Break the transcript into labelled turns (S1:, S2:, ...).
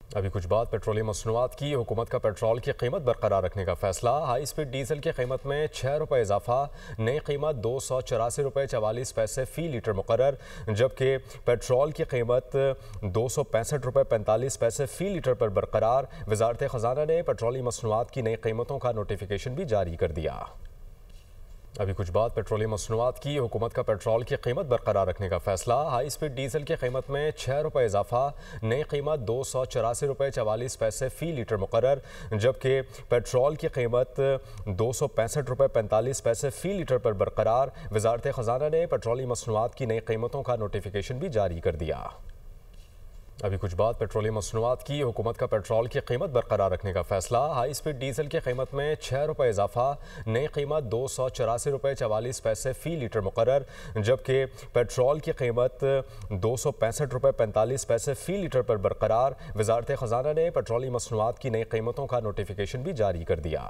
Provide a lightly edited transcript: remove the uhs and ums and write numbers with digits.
S1: अभी कुछ बात पेट्रोलियम मसनूआत की। हुकूमत का पेट्रोल की कीमत बरकरार रखने का फैसला। हाई स्पीड डीजल की कीमत में 6 रुपये इजाफा। नई कीमत 284 रुपये 44 पैसे फ़ी लीटर मुकर्रर, जबकि पेट्रोल की कीमत 265 रुपये 45 पैसे फ़ी लीटर पर बरकरार। वजारत ख़जाना ने पेट्रोलियम मसनूआत की नई कीमतों का नोटिफिकेशन भी जारी कर दिया। अभी कुछ बात पेट्रोलियम मसनूआत की। हुकूमत का पेट्रोल की कीमत बरकरार रखने का फैसला। हाई स्पीड डीजल की कीमत में 6 रुपये इजाफा। नई कीमत 284 रुपये 44 पैसे फ़ी लीटर मुकर्रर, जबकि पेट्रोल की कीमत 265 रुपये 45 पैसे फ़ी लीटर पर बरकरार। वजारत ख़जाना ने पेट्रोलियम मसनूआत की नई कीमतों का नोटिफिकेशन भी जारी कर दिया। अभी कुछ बात पेट्रोलियम मसनूआत की। हुकूमत का पेट्रोल की कीमत बरकरार रखने का फैसला। हाई स्पीड डीजल की कीमत में 6 रुपये इजाफा। नई कीमत 284 रुपये 44 पैसे फ़ी लीटर मुकर्रर, जबकि पेट्रोल की कीमत 265 रुपये 45 पैसे फ़ी लीटर पर बरकरार। वजारत ख़जाना ने पेट्रोलियम मसनूआत की नई कीमतों का नोटिफिकेशन भी जारी कर दिया।